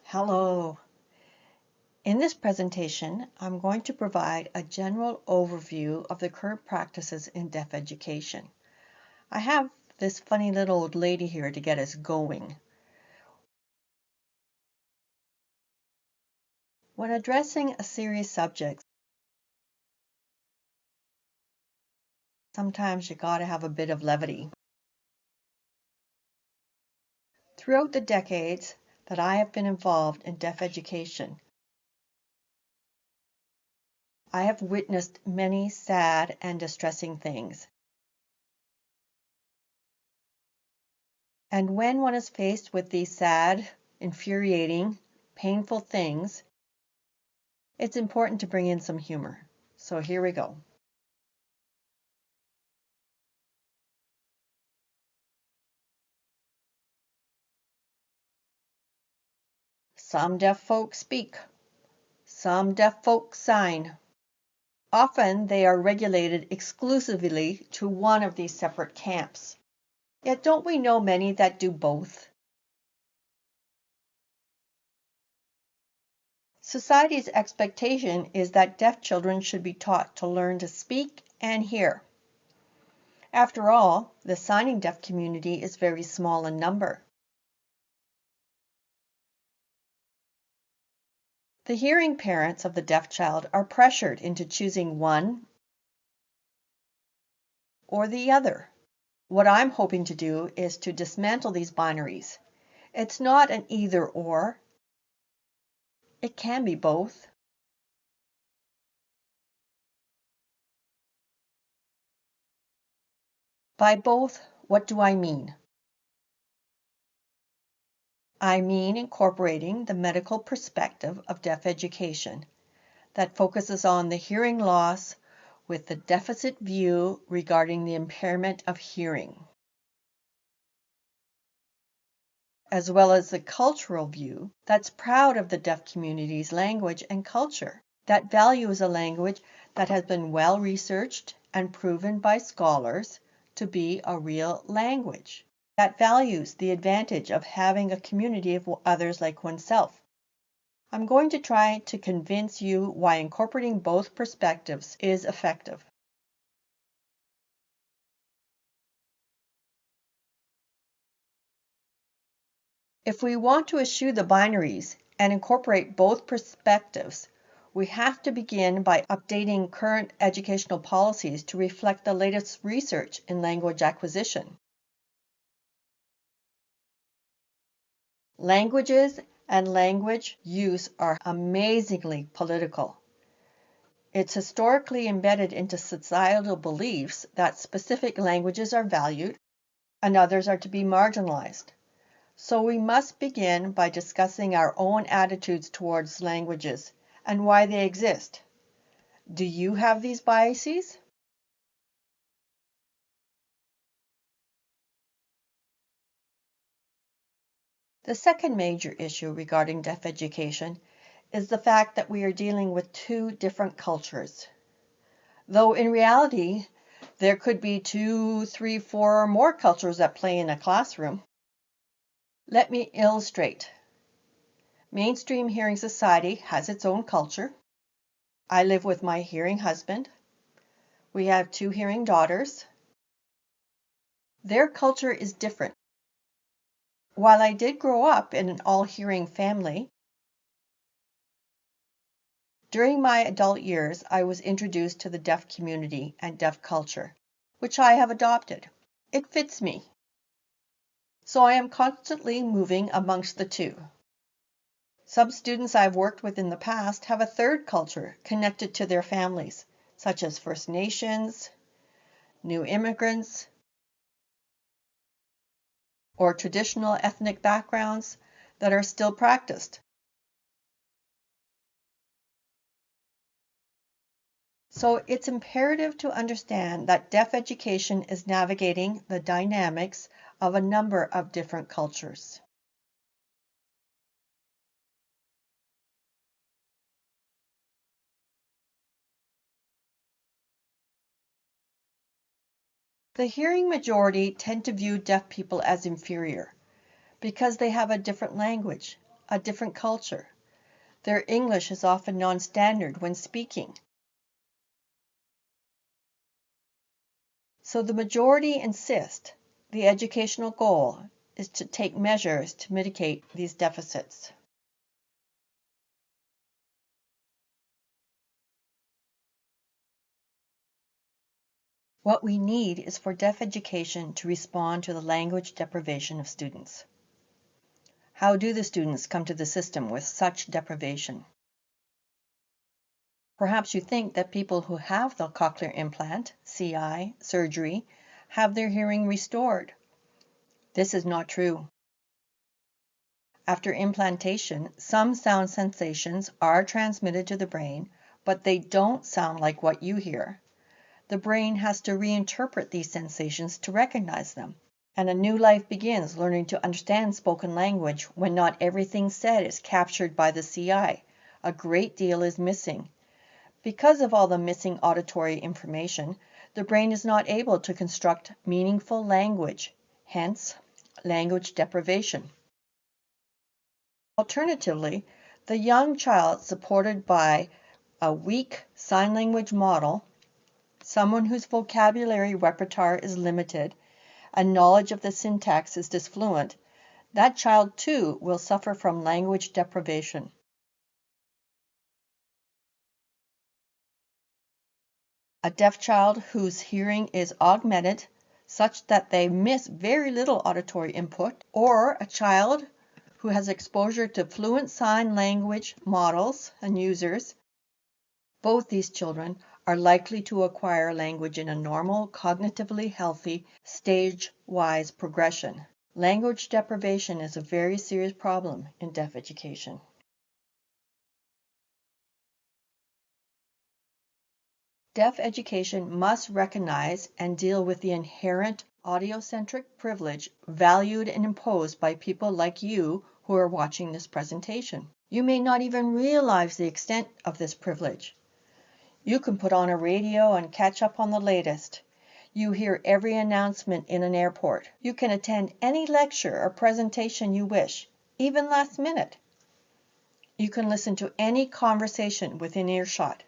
Hello. In this presentation, I'm going to provide a general overview of the current practices in deaf education. I have this funny little old lady here to get us going. When addressing a serious subject, sometimes you gotta have a bit of levity. Throughout the decades that I have been involved in deaf education, I have witnessed many sad and distressing things. And when one is faced with these sad, infuriating, painful things, it's important to bring in some humor. So here we go. Some deaf folks speak. Some deaf folks sign. Often they are regulated exclusively to one of these separate camps. Yet don't we know many that do both? Society's expectation is that deaf children should be taught to learn to speak and hear. After all, the signing deaf community is very small in number. The hearing parents of the deaf child are pressured into choosing one or the other. What I'm hoping to do is to dismantle these binaries. It's not an either or. It can be both. By both, what do I mean? I mean incorporating the medical perspective of deaf education that focuses on the hearing loss with the deficit view regarding the impairment of hearing, as well as the cultural view that's proud of the deaf community's language and culture, that values a language that has been well researched and proven by scholars to be a real language, that values the advantage of having a community of others like oneself. I'm going to try to convince you why incorporating both perspectives is effective. If we want to eschew the binaries and incorporate both perspectives, we have to begin by updating current educational policies to reflect the latest research in language acquisition. Languages and language use are amazingly political. It's historically embedded into societal beliefs that specific languages are valued and others are to be marginalized. So we must begin by discussing our own attitudes towards languages and why they exist. Do you have these biases? The second major issue regarding deaf education is the fact that we are dealing with two different cultures. Though in reality, there could be 2, 3, 4 or more cultures at play in a classroom. Let me illustrate. Mainstream Hearing Society has its own culture. I live with my hearing husband. We have 2 hearing daughters. Their culture is different. While I did grow up in an all-hearing family, during my adult years, I was introduced to the deaf community and deaf culture, which I have adopted. It fits me. So I am constantly moving amongst the two. Some students I've worked with in the past have a third culture connected to their families, such as First Nations, new immigrants, or traditional ethnic backgrounds that are still practiced. So it's imperative to understand that deaf education is navigating the dynamics of a number of different cultures. The hearing majority tend to view deaf people as inferior because they have a different language, a different culture. Their English is often non-standard when speaking. So the majority insist the educational goal is to take measures to mitigate these deficits. What we need is for deaf education to respond to the language deprivation of students. How do the students come to the system with such deprivation? Perhaps you think that people who have the cochlear implant, CI, surgery, have their hearing restored. This is not true. After implantation, some sound sensations are transmitted to the brain, but they don't sound like what you hear. The brain has to reinterpret these sensations to recognize them. And a new life begins learning to understand spoken language when not everything said is captured by the CI. A great deal is missing. Because of all the missing auditory information, the brain is not able to construct meaningful language, hence language deprivation. Alternatively, the young child supported by a weak sign language model, someone whose vocabulary repertoire is limited and knowledge of the syntax is disfluent, that child too will suffer from language deprivation. A deaf child whose hearing is augmented such that they miss very little auditory input, or a child who has exposure to fluent sign language models and users, both these children are likely to acquire language in a normal, cognitively healthy, stage-wise progression. Language deprivation is a very serious problem in deaf education. Deaf education must recognize and deal with the inherent audiocentric privilege valued and imposed by people like you who are watching this presentation. You may not even realize the extent of this privilege. You can put on a radio and catch up on the latest. You hear every announcement in an airport. You can attend any lecture or presentation you wish, even last minute. You can listen to any conversation within earshot.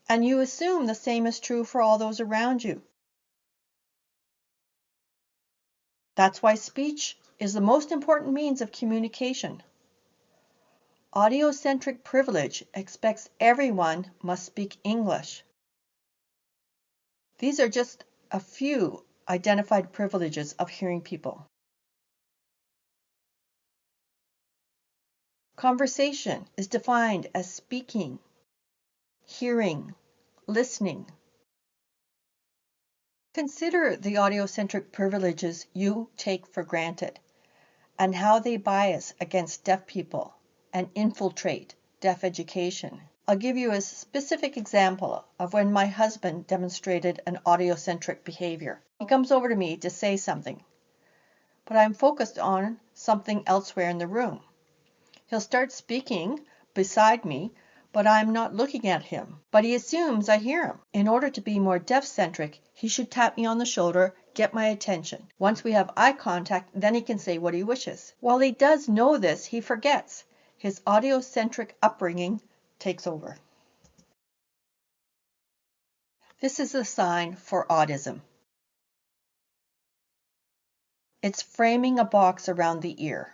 And you assume the same is true for all those around you. That's why speech is the most important means of communication. Audiocentric privilege expects everyone must speak English. These are just a few identified privileges of hearing people. Conversation is defined as speaking, hearing, listening. Consider the audiocentric privileges you take for granted and how they bias against deaf people and infiltrate deaf education. I'll give you a specific example of when my husband demonstrated an audiocentric behavior. He comes over to me to say something, but I'm focused on something elsewhere in the room. He'll start speaking beside me, but I'm not looking at him. But he assumes I hear him. In order to be more deaf-centric, he should tap me on the shoulder, get my attention. Once we have eye contact, then he can say what he wishes. While he does know this, he forgets. His audiocentric upbringing takes over. This is a sign for autism. It's framing a box around the ear.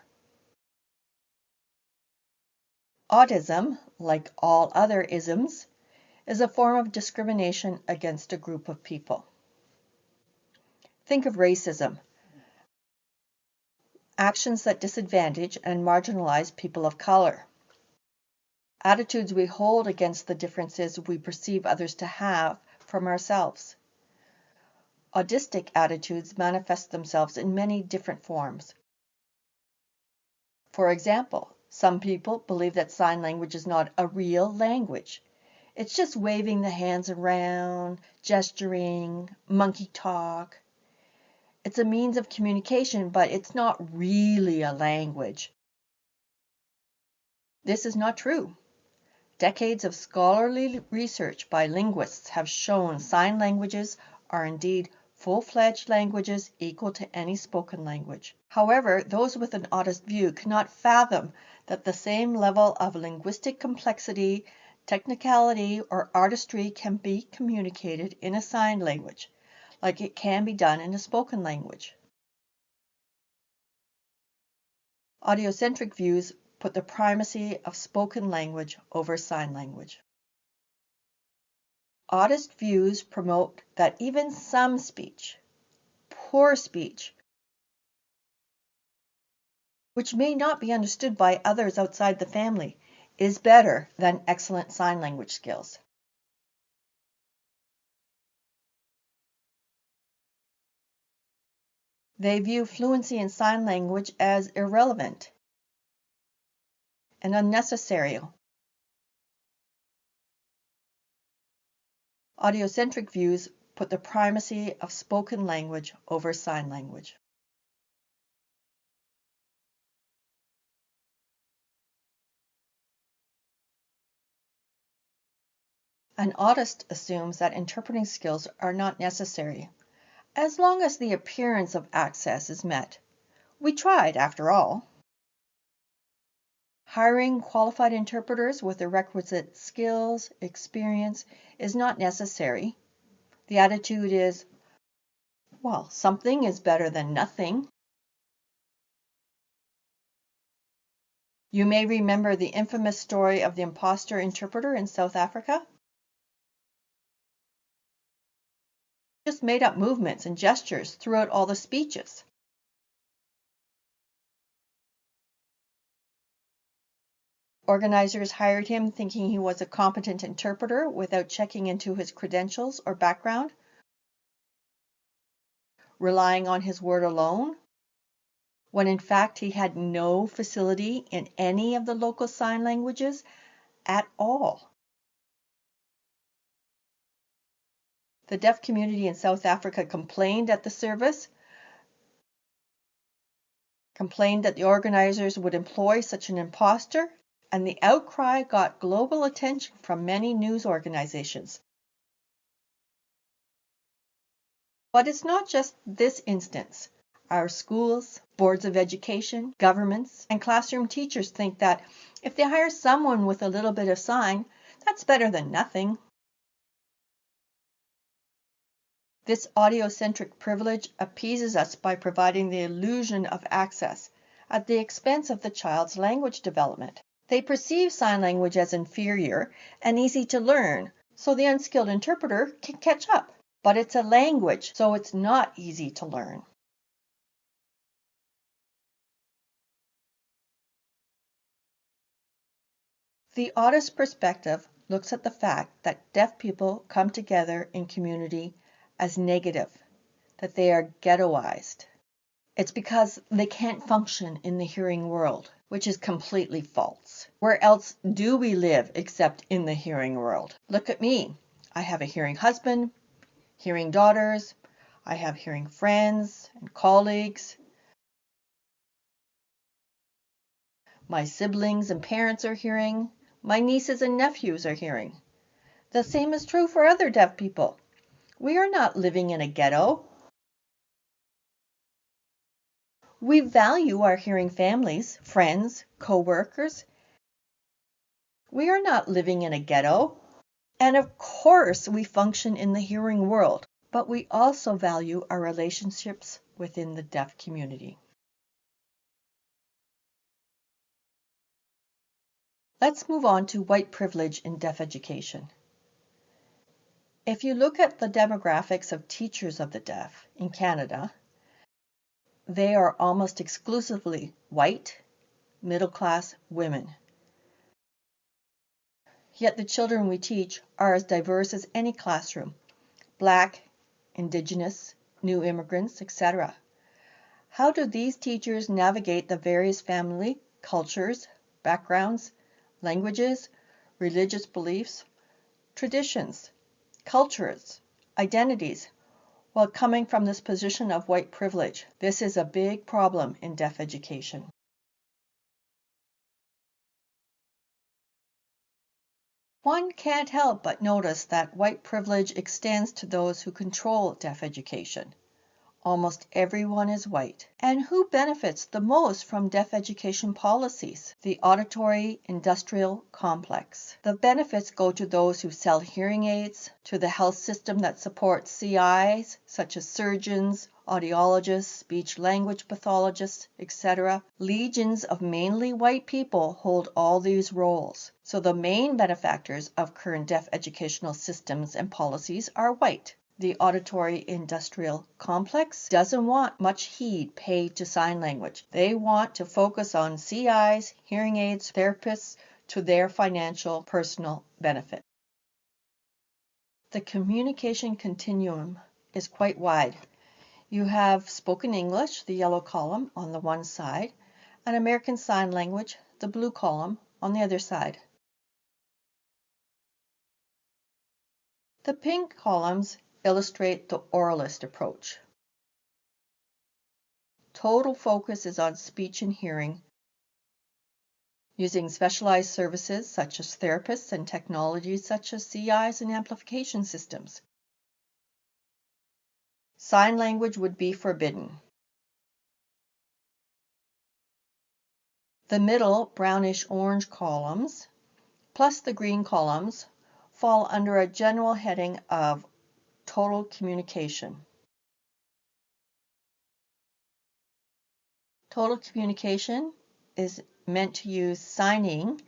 Autism, like all other isms, is a form of discrimination against a group of people. Think of racism, actions that disadvantage and marginalize people of color. Attitudes we hold against the differences we perceive others to have from ourselves. Autistic attitudes manifest themselves in many different forms. For example, some people believe that sign language is not a real language. It's just waving the hands around, gesturing, monkey talk. It's a means of communication, but it's not really a language. This is not true. Decades of scholarly research by linguists have shown sign languages are indeed full-fledged languages equal to any spoken language. However, those with an autist view cannot fathom that the same level of linguistic complexity, technicality, or artistry can be communicated in a sign language, like it can be done in a spoken language. Audiocentric views put the primacy of spoken language over sign language. Autist views promote that even some speech, poor speech, which may not be understood by others outside the family, is better than excellent sign language skills. They view fluency in sign language as irrelevant and unnecessary. Audiocentric views put the primacy of spoken language over sign language. An autist assumes that interpreting skills are not necessary, as long as the appearance of access is met. We tried, after all. Hiring qualified interpreters with the requisite skills, experience is not necessary. The attitude is, well, something is better than nothing. You may remember the infamous story of the imposter interpreter in South Africa. Just made up movements and gestures throughout all the speeches. Organizers hired him thinking he was a competent interpreter without checking into his credentials or background, relying on his word alone, when in fact he had no facility in any of the local sign languages at all. The deaf community in South Africa complained at the service, complained that the organizers would employ such an imposter, and the outcry got global attention from many news organizations. But it's not just this instance. Our schools, boards of education, governments, and classroom teachers think that if they hire someone with a little bit of sign, that's better than nothing. This audiocentric privilege appeases us by providing the illusion of access at the expense of the child's language development. They perceive sign language as inferior and easy to learn, so the unskilled interpreter can catch up. But it's a language, so it's not easy to learn. The autist perspective looks at the fact that deaf people come together in community as negative, that they are ghettoized. It's because they can't function in the hearing world, which is completely false. Where else do we live except in the hearing world? Look at me. I have a hearing husband, hearing daughters, I have hearing friends and colleagues. My siblings and parents are hearing. My nieces and nephews are hearing. The same is true for other deaf people. We are not living in a ghetto. We value our hearing families, friends, co-workers. We are not living in a ghetto. And of course, we function in the hearing world, but we also value our relationships within the deaf community. Let's move on to white privilege in deaf education. If you look at the demographics of teachers of the deaf in Canada, they are almost exclusively white, middle-class women. Yet the children we teach are as diverse as any classroom: Black, Indigenous, new immigrants, etc. How do these teachers navigate the various family, cultures, backgrounds, languages, religious beliefs, traditions, cultures, identities, while coming from this position of white privilege? This is a big problem in deaf education. One can't help but notice that white privilege extends to those who control deaf education. Almost everyone is white. And who benefits the most from deaf education policies? The auditory industrial complex. The benefits go to those who sell hearing aids, to the health system that supports CIs, such as surgeons, audiologists, speech language pathologists, etc. Legions of mainly white people hold all these roles. So the main benefactors of current deaf educational systems and policies are white. The auditory industrial complex doesn't want much heed paid to sign language. They want to focus on CIs, hearing aids, therapists to their financial personal benefit. The communication continuum is quite wide. You have spoken English, the yellow column, on the one side, and American Sign Language, the blue column, on the other side. The pink columns illustrate the oralist approach. Total focus is on speech and hearing, using specialized services such as therapists and technologies such as CIs and amplification systems. Sign language would be forbidden. The middle brownish-orange columns, plus the green columns, fall under a general heading of total communication. Total communication is meant to use signing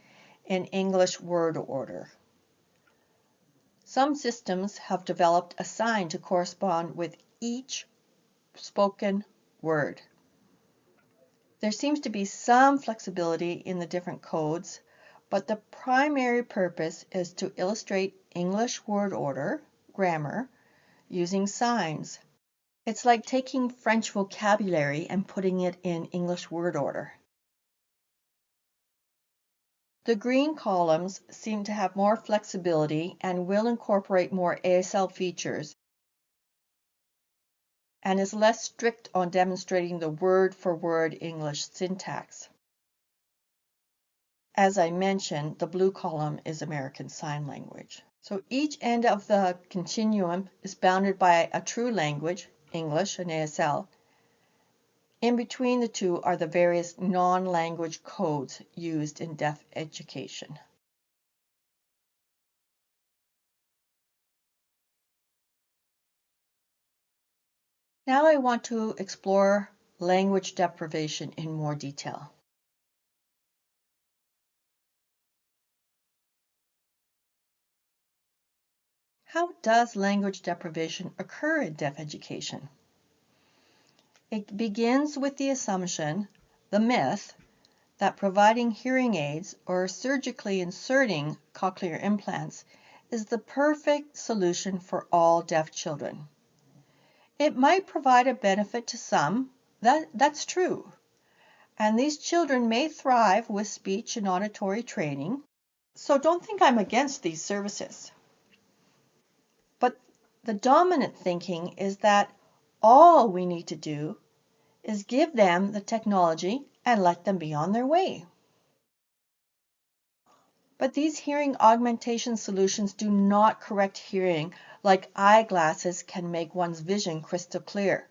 in English word order. Some systems have developed a sign to correspond with each spoken word. There seems to be some flexibility in the different codes, but the primary purpose is to illustrate English word order, grammar, using signs. It's like taking French vocabulary and putting it in English word order. The green columns seem to have more flexibility and will incorporate more ASL features and is less strict on demonstrating the word-for-word English syntax. As I mentioned, the blue column is American Sign Language. So each end of the continuum is bounded by a true language, English and ASL. In between the two are the various non-language codes used in deaf education. Now I want to explore language deprivation in more detail. How does language deprivation occur in deaf education? It begins with the assumption, the myth, that providing hearing aids or surgically inserting cochlear implants is the perfect solution for all deaf children. It might provide a benefit to some, that's true, and these children may thrive with speech and auditory training, so don't think I'm against these services. But the dominant thinking is that all we need to do is give them the technology and let them be on their way. But these hearing augmentation solutions do not correct hearing like eyeglasses can make one's vision crystal clear.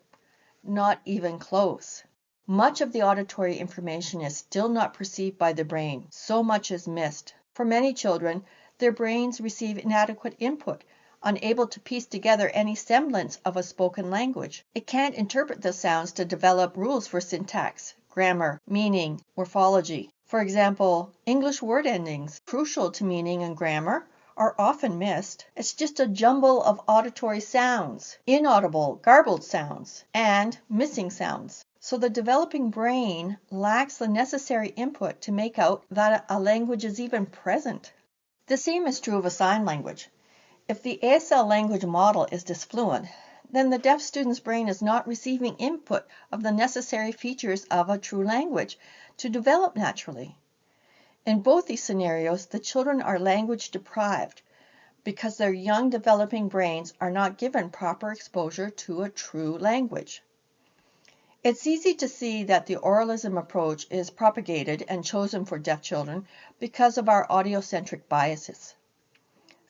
Not even close. Much of the auditory information is still not perceived by the brain. So much is missed. For many children, their brains receive inadequate input, unable to piece together any semblance of a spoken language. It can't interpret the sounds to develop rules for syntax, grammar, meaning, morphology. For example, English word endings, crucial to meaning and grammar, are often missed. It's just a jumble of auditory sounds, inaudible, garbled sounds, and missing sounds. So the developing brain lacks the necessary input to make out that a language is even present. The same is true of a sign language. If the ASL language model is disfluent, then the deaf student's brain is not receiving input of the necessary features of a true language to develop naturally. In both these scenarios, the children are language deprived because their young developing brains are not given proper exposure to a true language. It's easy to see that the oralism approach is propagated and chosen for deaf children because of our audiocentric biases.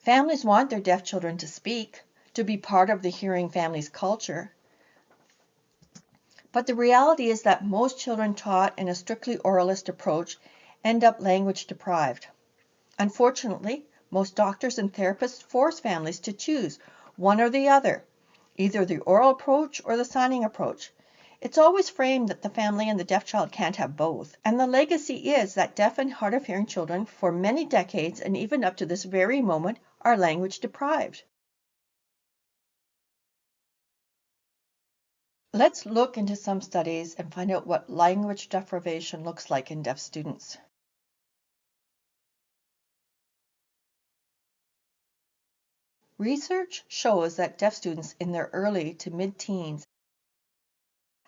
Families want their deaf children to speak, to be part of the hearing family's culture. But the reality is that most children taught in a strictly oralist approach end up language deprived. Unfortunately, most doctors and therapists force families to choose one or the other, either the oral approach or the signing approach. It's always framed that the family and the deaf child can't have both, and the legacy is that deaf and hard of hearing children for many decades and even up to this very moment are language deprived. Let's look into some studies and find out what language deprivation looks like in deaf students. Research shows that deaf students in their early to mid-teens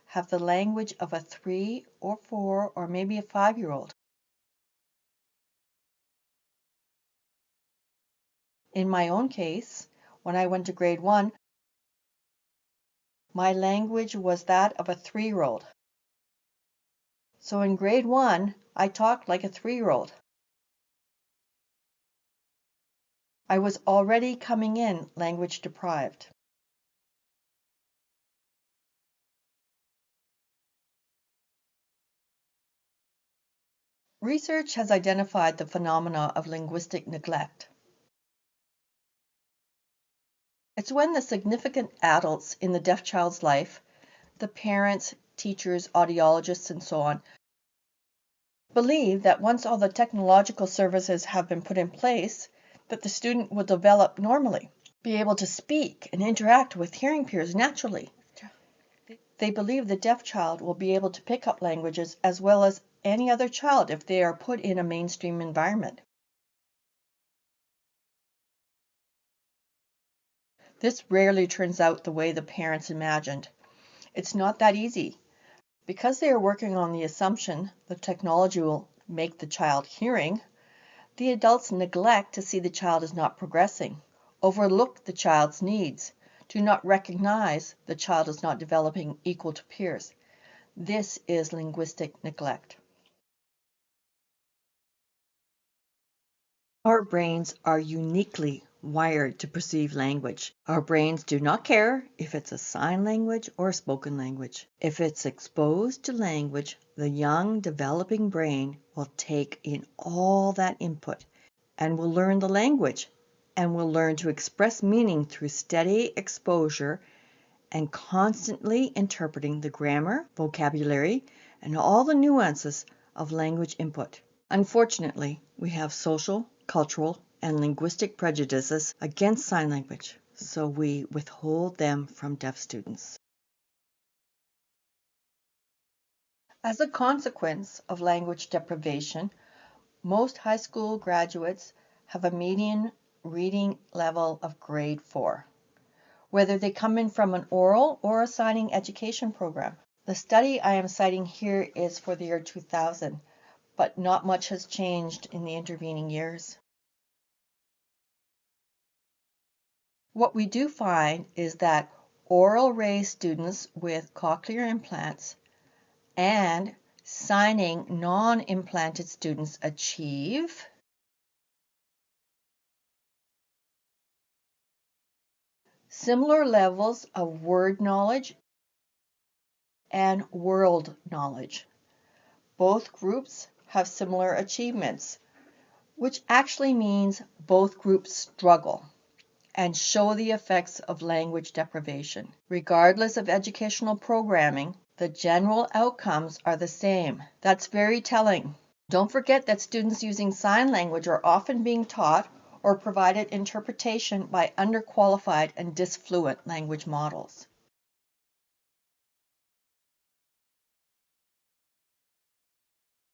have the language of a 3 or 4 or maybe a 5-year-old. In my own case, when I went to grade 1, my language was that of a 3-year-old. So in grade 1, I talked like a 3-year-old. I was already coming in language deprived. Research has identified the phenomena of linguistic neglect. It's when the significant adults in the deaf child's life, the parents, teachers, audiologists, and so on, believe that once all the technological services have been put in place, that the student will develop normally, be able to speak and interact with hearing peers naturally. They believe the deaf child will be able to pick up languages as well as any other child if they are put in a mainstream environment. This rarely turns out the way the parents imagined. It's not that easy. Because they are working on the assumption the technology will make the child hearing, the adults neglect to see the child is not progressing, overlook the child's needs, do not recognize the child is not developing equal to peers. This is linguistic neglect. Our brains are uniquely wired to perceive language. Our brains do not care if it's a sign language or a spoken language. If it's exposed to language, the young developing brain will take in all that input and will learn the language and will learn to express meaning through steady exposure and constantly interpreting the grammar, vocabulary, and all the nuances of language input. Unfortunately, we have social, cultural, and linguistic prejudices against sign language, so we withhold them from deaf students. As a consequence of language deprivation, most high school graduates have a median reading level of grade 4, whether they come in from an oral or a signing education program. The study I am citing here is for the year 2000, but not much has changed in the intervening years. What we do find is that oral raised students with cochlear implants and signing non-implanted students achieve similar levels of word knowledge and world knowledge. Both groups have similar achievements, which actually means both groups struggle and show the effects of language deprivation. Regardless of educational programming, the general outcomes are the same. That's very telling. Don't forget that students using sign language are often being taught or provided interpretation by underqualified and disfluent language models.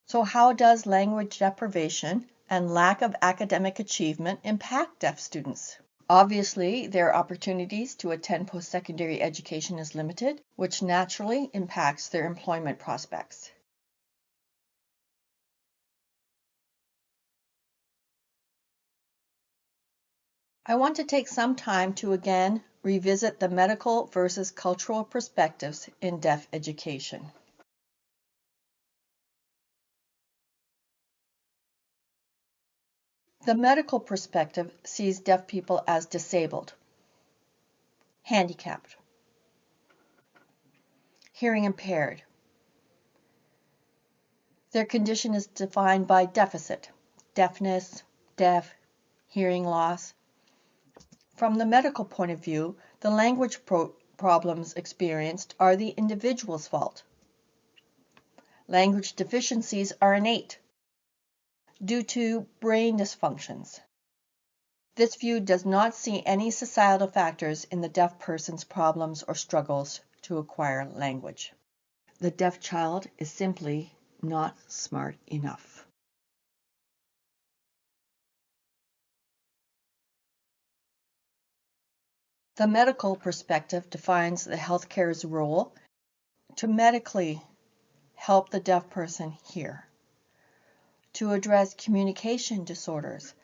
So how does language deprivation and lack of academic achievement impact deaf students? Obviously, their opportunities to attend post-secondary education is limited, which naturally impacts their employment prospects. I want to take some time to again revisit the medical versus cultural perspectives in deaf education. The medical perspective sees deaf people as disabled, handicapped, hearing impaired. Their condition is defined by deficit, deafness, deaf, hearing loss. From the medical point of view, the language problems experienced are the individual's fault. Language deficiencies are innate, due to brain dysfunctions. This view does not see any societal factors in the deaf person's problems or struggles to acquire language. The deaf child is simply not smart enough. The medical perspective defines the healthcare's role to medically help the deaf person hear, to address communication disorders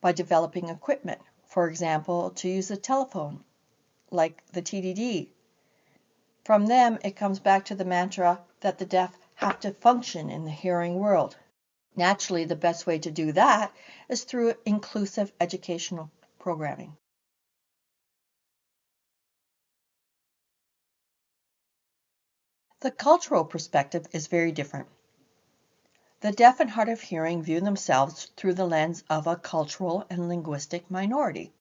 by developing equipment, for example, to use a telephone, like the TDD. From them, it comes back to the mantra that the deaf have to function in the hearing world. Naturally, the best way to do that is through inclusive educational programming. The cultural perspective is very different. The deaf and hard of hearing view themselves through the lens of a cultural and linguistic minority.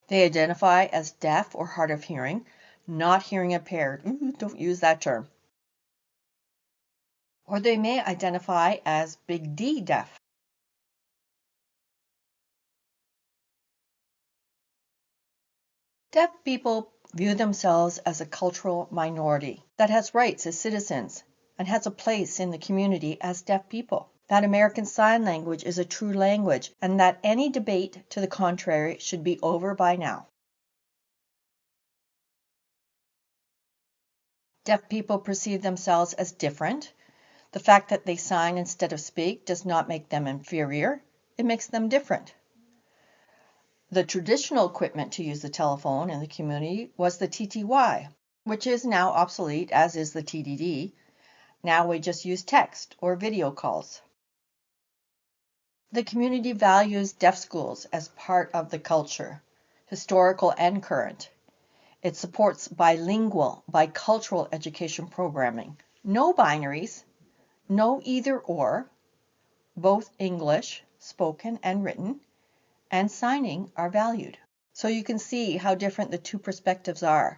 They identify as deaf or hard of hearing, not hearing impaired. Don't use that term. Or they may identify as big D deaf. Deaf people view themselves as a cultural minority that has rights as citizens and has a place in the community as deaf people, that American Sign Language is a true language, and that any debate to the contrary should be over by now. Deaf people perceive themselves as different. The fact that they sign instead of speak does not make them inferior, it makes them different. The traditional equipment to use the telephone in the community was the TTY, which is now obsolete, as is the TDD. Now we just use text or video calls. The community values deaf schools as part of the culture, historical and current. It supports bilingual, bicultural education programming. No binaries, no either or, both English, spoken and written, and signing are valued. So you can see how different the two perspectives are.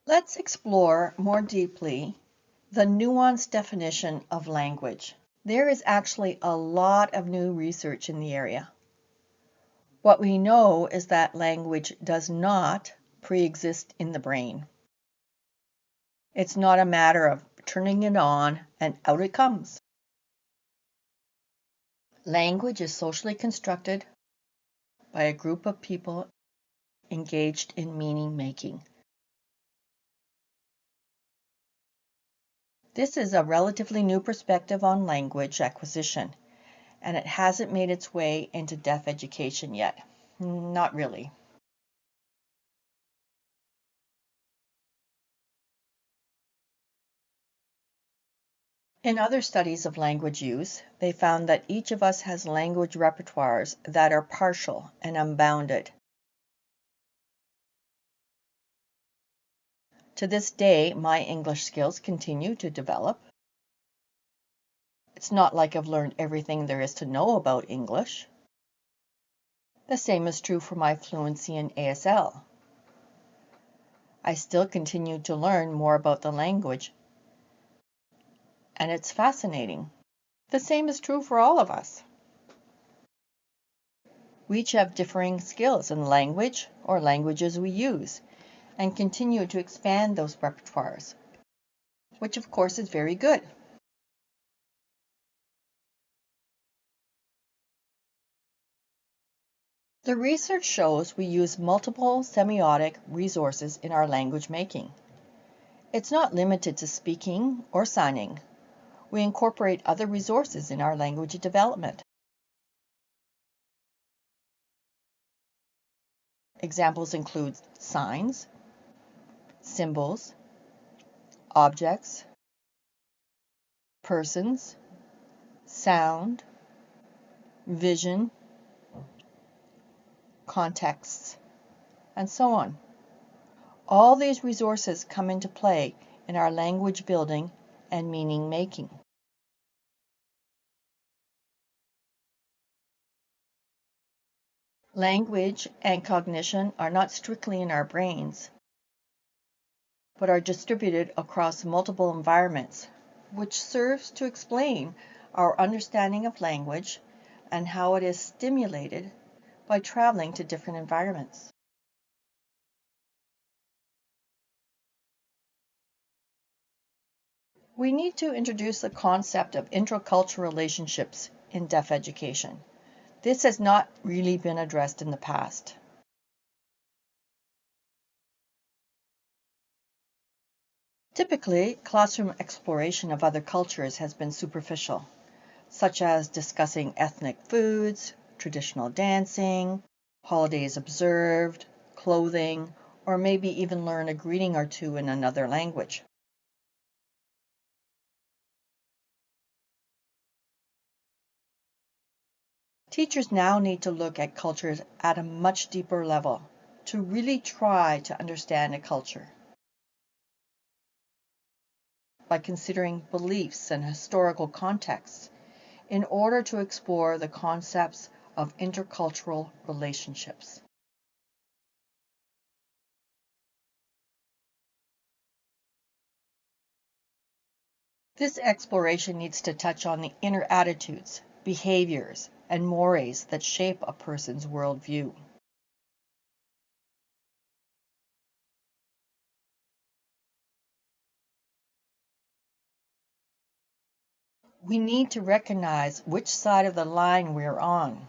Let's explore more deeply the nuanced definition of language. There is actually a lot of new research in the area. What we know is that language does not pre-exist in the brain. It's not a matter of turning it on and out it comes. Language is socially constructed by a group of people engaged in meaning making. This is a relatively new perspective on language acquisition, and it hasn't made its way into deaf education yet. Not really. In other studies of language use, they found that each of us has language repertoires that are partial and unbounded. To this day, my English skills continue to develop. It's not like I've learned everything there is to know about English. The same is true for my fluency in ASL. I still continue to learn more about the language, and it's fascinating. The same is true for all of us. We each have differing skills in language or languages we use, and continue to expand those repertoires, which of course is very good. The research shows we use multiple semiotic resources in our language making. It's not limited to speaking or signing. We incorporate other resources in our language development. Examples include signs, symbols, objects, persons, sound, vision, contexts, and so on. All these resources come into play in our language building and meaning making. Language and cognition are not strictly in our brains, but are distributed across multiple environments, which serves to explain our understanding of language and how it is stimulated by traveling to different environments. We need to introduce the concept of intercultural relationships in deaf education. This has not really been addressed in the past. Typically, classroom exploration of other cultures has been superficial, such as discussing ethnic foods, traditional dancing, holidays observed, clothing, or maybe even learn a greeting or two in another language. Teachers now need to look at cultures at a much deeper level to really try to understand a culture by considering beliefs and historical contexts in order to explore the concepts of intercultural relationships. This exploration needs to touch on the inner attitudes, behaviors, and mores that shape a person's worldview. We need to recognize which side of the line we're on.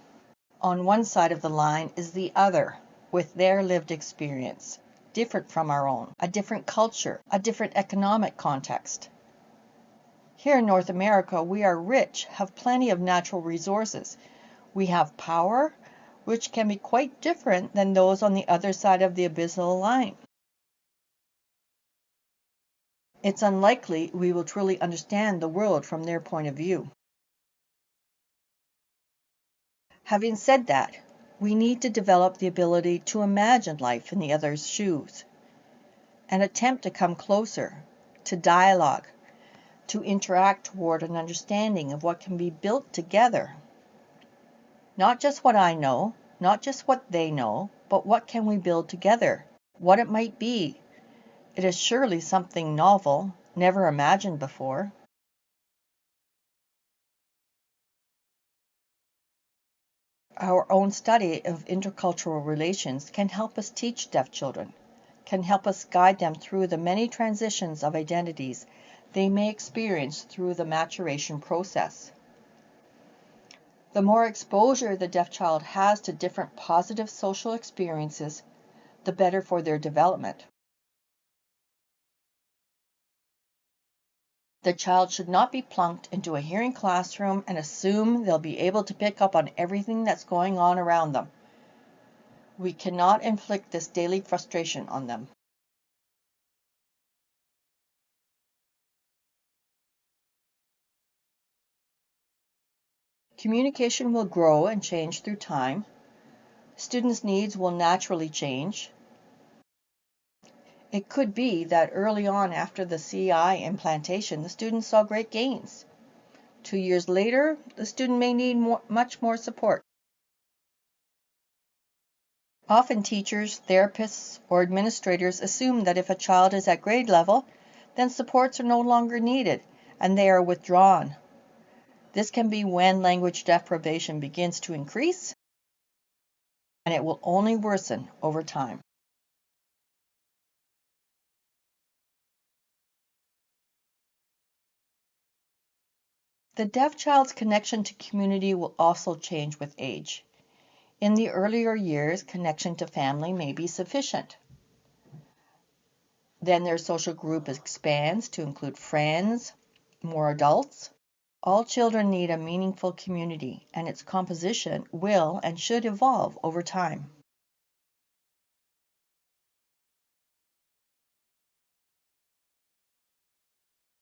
On one side of the line is the other, with their lived experience, different from our own, a different culture, a different economic context. Here in North America, we are rich, have plenty of natural resources. We have power, which can be quite different than those on the other side of the abyssal line. It's unlikely we will truly understand the world from their point of view. Having said that, we need to develop the ability to imagine life in the other's shoes and attempt to come closer, to dialogue, to interact toward an understanding of what can be built together. Not just what I know, not just what they know, but what can we build together, what it might be. It is surely something novel, never imagined before. Our own study of intercultural relations can help us teach deaf children, can help us guide them through the many transitions of identities they may experience through the maturation process. The more exposure the deaf child has to different positive social experiences, the better for their development. The child should not be plunked into a hearing classroom and assume they'll be able to pick up on everything that's going on around them. We cannot inflict this daily frustration on them. Communication will grow and change through time. Students' needs will naturally change. It could be that early on after the CI implantation, the student saw great gains. 2 years later, the student may need much more support. Often teachers, therapists, or administrators assume that if a child is at grade level, then supports are no longer needed and they are withdrawn. This can be when language deprivation begins to increase, and it will only worsen over time. The deaf child's connection to community will also change with age. In the earlier years, connection to family may be sufficient. Then their social group expands to include friends, more adults. All children need a meaningful community, and its composition will and should evolve over time.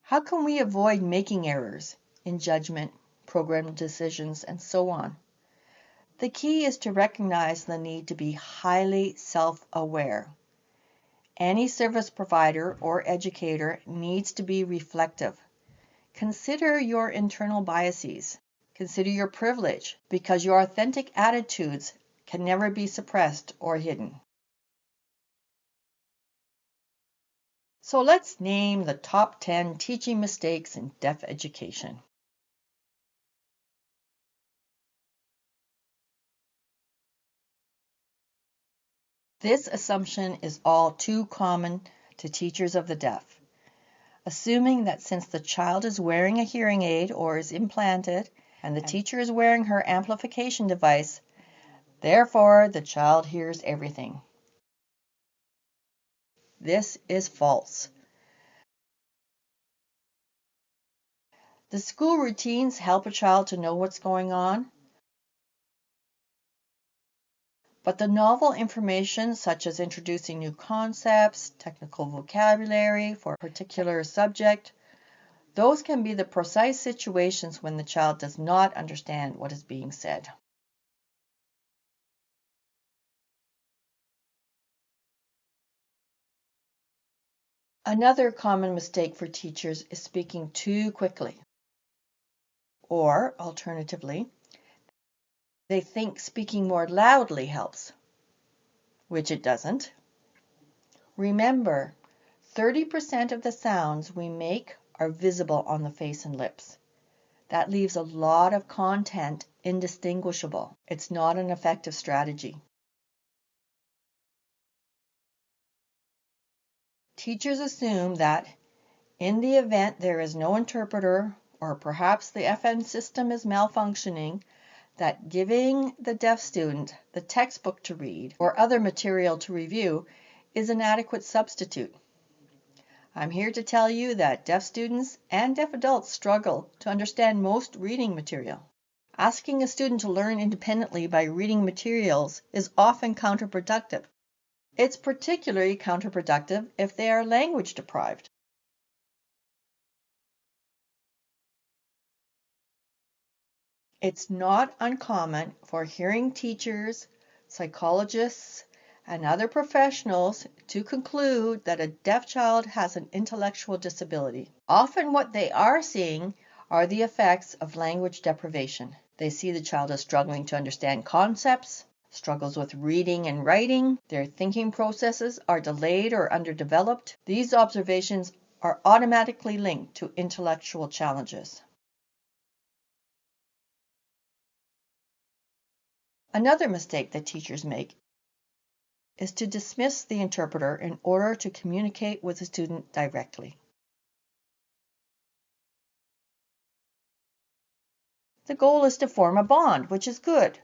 How can we avoid making errors in judgment, program decisions, and so on? The key is to recognize the need to be highly self-aware. Any service provider or educator needs to be reflective. Consider your internal biases. Consider your privilege, because your authentic attitudes can never be suppressed or hidden. So let's name the top 10 teaching mistakes in deaf education. This assumption is all too common to teachers of the deaf. Assuming that since the child is wearing a hearing aid or is implanted, and the teacher is wearing her amplification device, therefore the child hears everything. This is false. The school routines help a child to know what's going on, but the novel information, such as introducing new concepts, technical vocabulary for a particular subject, those can be the precise situations when the child does not understand what is being said. Another common mistake for teachers is speaking too quickly. Or, alternatively, they think speaking more loudly helps, which it doesn't. Remember, 30% of the sounds we make are visible on the face and lips. That leaves a lot of content indistinguishable. It's not an effective strategy. Teachers assume that in the event there is no interpreter, or perhaps the FN system is malfunctioning, that giving the deaf student the textbook to read or other material to review is an adequate substitute. I'm here to tell you that deaf students and deaf adults struggle to understand most reading material. Asking a student to learn independently by reading materials is often counterproductive. It's particularly counterproductive if they are language deprived. It's not uncommon for hearing teachers, psychologists, and other professionals to conclude that a deaf child has an intellectual disability. Often what they are seeing are the effects of language deprivation. They see the child as struggling to understand concepts, struggles with reading and writing, their thinking processes are delayed or underdeveloped. These observations are automatically linked to intellectual challenges. Another mistake that teachers make is to dismiss the interpreter in order to communicate with the student directly. The goal is to form a bond, which is good,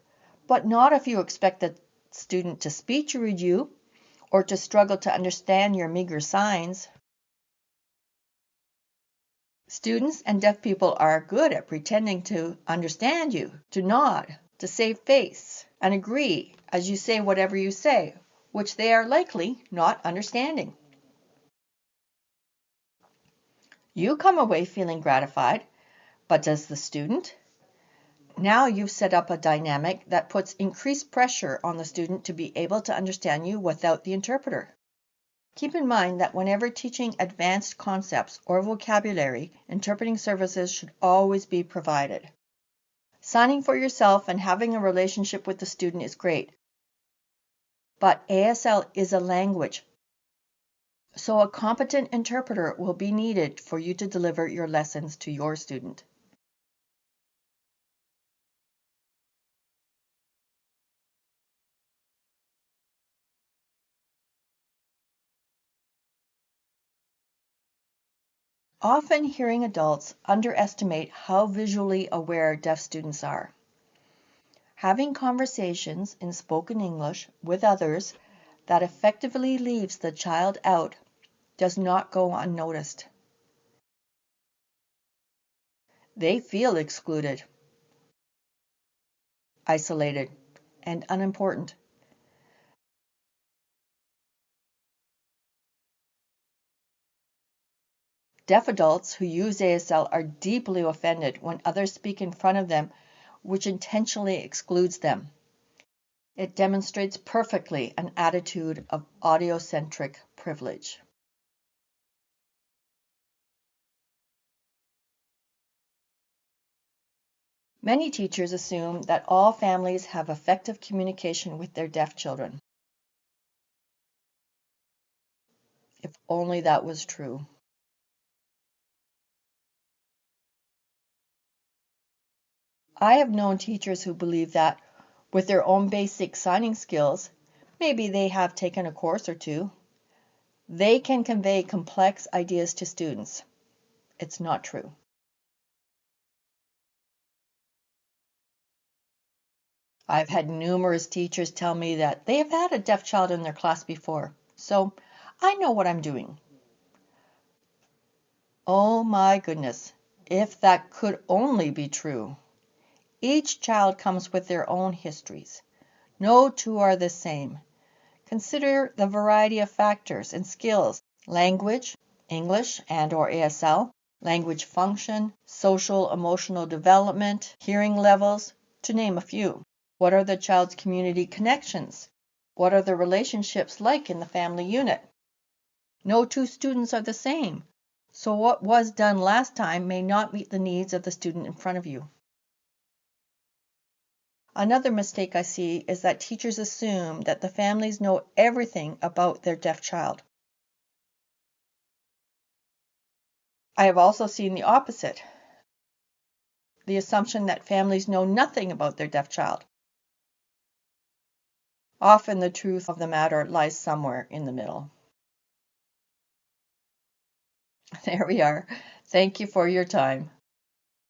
but not if you expect the student to speech read you or to struggle to understand your meager signs. Students and deaf people are good at pretending to understand you, to nod, to save face, and agree as you say whatever you say, which they are likely not understanding. You come away feeling gratified, but does the student? Now you've set up a dynamic that puts increased pressure on the student to be able to understand you without the interpreter. Keep in mind that whenever teaching advanced concepts or vocabulary, interpreting services should always be provided. Signing for yourself and having a relationship with the student is great, but ASL is a language, so a competent interpreter will be needed for you to deliver your lessons to your student. Often hearing adults underestimate how visually aware deaf students are. Having conversations in spoken English with others that effectively leaves the child out does not go unnoticed. They feel excluded, isolated, and unimportant. Deaf adults who use ASL are deeply offended when others speak in front of them, which intentionally excludes them. It demonstrates perfectly an attitude of audiocentric privilege. Many teachers assume that all families have effective communication with their deaf children. If only that was true. I have known teachers who believe that with their own basic signing skills, maybe they have taken a course or two, they can convey complex ideas to students. It's not true. I've had numerous teachers tell me that they have had a deaf child in their class before, so I know what I'm doing. Oh my goodness, if that could only be true. Each child comes with their own histories. No two are the same. Consider the variety of factors and skills: language, English and/or ASL, language function, social emotional development, hearing levels, to name a few. What are the child's community connections? What are the relationships like in the family unit? No two students are the same, so what was done last time may not meet the needs of the student in front of you. Another mistake I see is that teachers assume that the families know everything about their deaf child. I have also seen the opposite, the assumption that families know nothing about their deaf child. Often the truth of the matter lies somewhere in the middle. There we are. Thank you for your time.